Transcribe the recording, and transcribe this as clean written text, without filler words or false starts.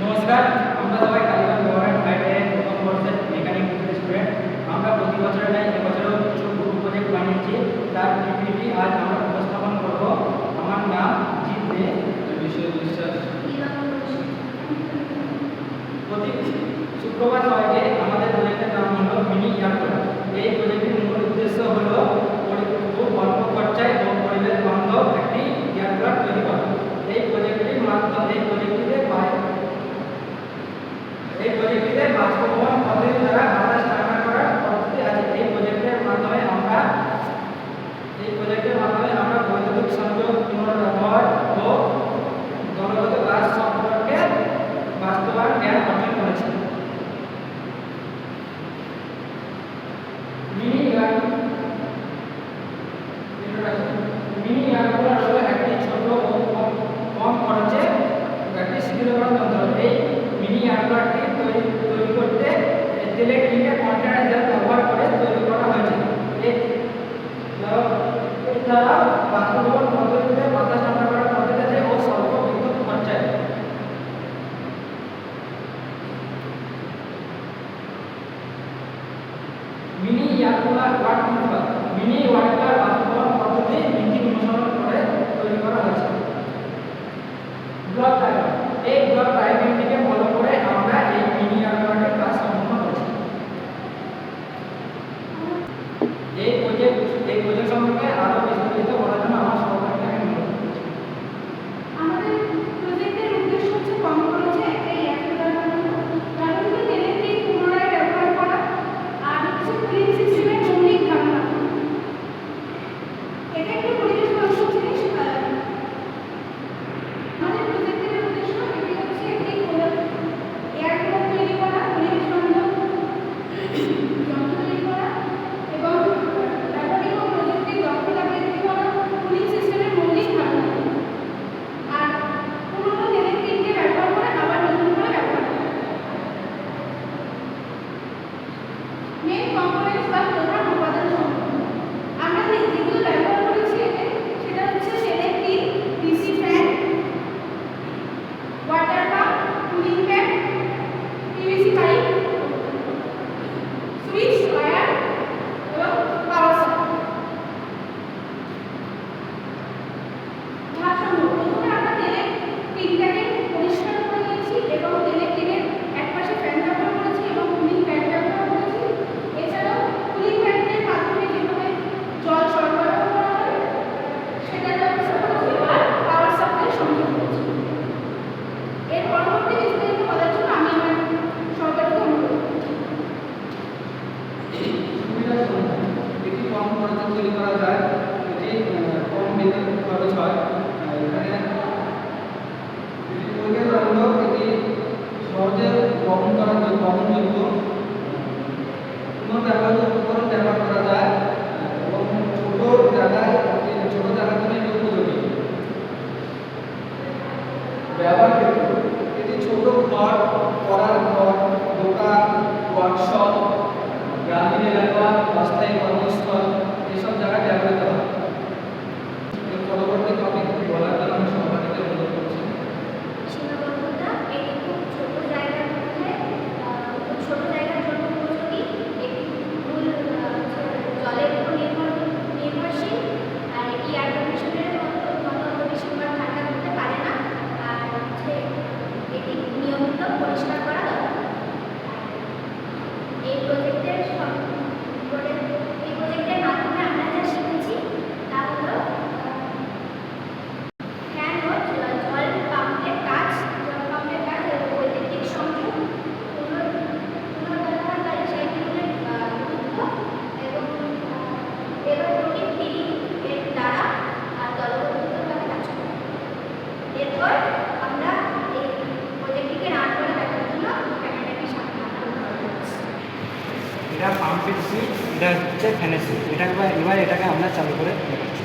নমস্কার, আমরা সবাই কালীগঞ্জ গভর্নমেন্ট আইটিআই প্রথম বর্ষের মেকানিক স্টুডেন্ট। আমরা প্রতি বছরের ন্যায় এবছরেও কিছু গ্রুপ প্রজেক্ট বানিয়েছি, তার পিপিটি আজ আমরা উপস্থাপন করব। আমার নাম জিৎ দে। প্রতি শুক্রবার সবাইকে আমাদের প্রজেক্টের নাম হলো মিনি এয়ারক্রাফট। এই প্রজেক্টের মূল উদ্দেশ্য হলো খুব অল্প খরচায় ও পরিবেশ বান্ধব একটি এয়ারক্রাফট তৈরি করা। এই প্রজেক্টটিতে বাষ্পভবন পদ্ধতি দ্বারা বাতাস ঠান্ডা করার পদ্ধতি আছে। এই প্রজেক্টের মাধ্যমে আমরা বৈদ্যুতিক সংযোগ, পুনর্ব্যবহার ও দলগত কাজ সম্পর্কে বাস্তবায়ন জ্ঞান অর্জন করেছি। মিনি এয়ারক্রাফট হলো একটি ছোট ও কম খরচে একটি শীতলীকরণ যন্ত্র। এই মিনি এয়ারক্রাফটটি তৈরি করতে তেলের টিনে কন্টেনার হিসেবে ব্যবহার করে তৈরি করা হয়েছে। এছাড়া বাষ্পভবন পদ্ধতিতে বাতাস ঠান্ডা করার পদ্ধতি আছে ও স্বল্প বিদ্যুৎ খরচায়। মিনি এয়ারক্রাফট বাষ্পভবন পদ্ধতি নীতি অনুসরণ করে তৈরি করা হয়েছে। ব্লক ডায়াগ্রাম, এই ব্লক ডায়াগ্রামটিকে ফলো করে আমরা এই মিনি এয়ারক্রাফটের কাজ সম্পন্ন করেছি। এই প্রজেক্ট সম্পর্কে আরো বিস্তারিত বলার জন্য আমার সহপাঠীকে অনুরোধ করছি। আমাদের প্রজেক্টের উদ্দেশ্য হচ্ছে কম খরচে একটা এয়ারক্রাফট বানানো, প্রাকৃতিক তেলের পুনরায় ব্যবহার করা, আর হচ্ছে কুলিং সিস্টেমের মৌলিক ধারণা। এটা একটি পরিবেশ বান্ধব জিনিস। আমাদের প্রজেক্টের উদ্দেশ্য এটি হচ্ছে একটি এয়ারক্রাফট তৈরি করা, পরিবেশ বান্ধব যন্ত্র তৈরি করা এবং ব্যবহারিক ও প্রযুক্তির দক্ষতা বৃদ্ধি করা, কুলিং সিস্টেমের মৌলিক ধারণা, আর পুরোনো তেলের টিনকে ব্যবহার করে আবার নতুন করে ব্যবহার করা। মেন কম্পোনেন্টস বা প্রধান উপাদান সম্পর্কে আমরা যেগুলো ব্যবহার করেছি সেটা হচ্ছে তেলের tin, DC fan, water pump, cooling pad, PVC pipe, switch, wire এবং পাওয়ার সাপ্লাই। ভারসাম্য, প্রথমে আমরা তেলের টিনটাকে পরিষ্কার করে নিয়েছি এবং তেলের টিনের একপাশে ফ্যান ব্যবহার করেছি এবং কুলিং প্যাড ব্যবহার করেছি। এছাড়াও কুলিং প্যাডের মাধ্যমে যেভাবে জল সরবরাহ করা হয় সেটার ব্যবস্থা করেছি আর পাওয়ার সাপ্লাই সংযোগ করেছি। এর পরবর্তী বিস্তারিত বলার জন্য আমি আমার সহপাঠীকে অনুরোধ করছি। এটি কম খরচে তৈরি করা যায়, এটি কম বিদ্যুৎ খরচ হয়। এখানে পরিবেশ বান্ধব, এটি সহজে বহনযোগ্য, পুনর্ব্যবহার্য উপকরণ ব্যবহার করা যায় এবং ছোট জায়গায় জন্য উপযোগী। ব্যবহার ক্ষেত্র, এটি ছোট ঘর, পড়ার ঘর, দোকান, ওয়ার্কশপ, গ্রামীণ এলাকা, অস্থায়ী কর্মস্থল এসব জায়গায় ব্যবহৃত হয়। এর পরবর্তী টপিক বলার জন্য আমি সহপাঠীকে অনুরোধ করছি। সীমাবদ্ধতা, এটি খুব ছোট জায়গার জন্য উপযোগী। এটি মূল জলের উপর নির্ভরশীল, আর এটি এয়ার কন্ডিশনের মতো বেশিরভাগ ঠান্ডা করতে পারে না, আর হচ্ছে এটি নিয়মিত পরিষ্কার করা দরকার। এই প্রজেক্টের মাধ্যমে আমরা যা শিখেছি তা হলো ফ্যান ও জল পাম্পের কাজ, বৈদ্যুতিক সংযোগ, পুনর্ব্যবহারকারী সাইকেলের গুরুত্ব এবং ইলেকট্রনিক ফিলিং এর দ্বারা আর দলবদ্ধভাবে কাজ করা। এরপর আমরা এই প্রজেক্টটিকে রান করে দেখার জন্য ক্যামেরাকে সামনে আনার। এটা পাম্পের সুইচ, এটা হচ্ছে ফ্যানের সুইচ। এবার এটাকে আমরা চালু করে দেখাচ্ছি।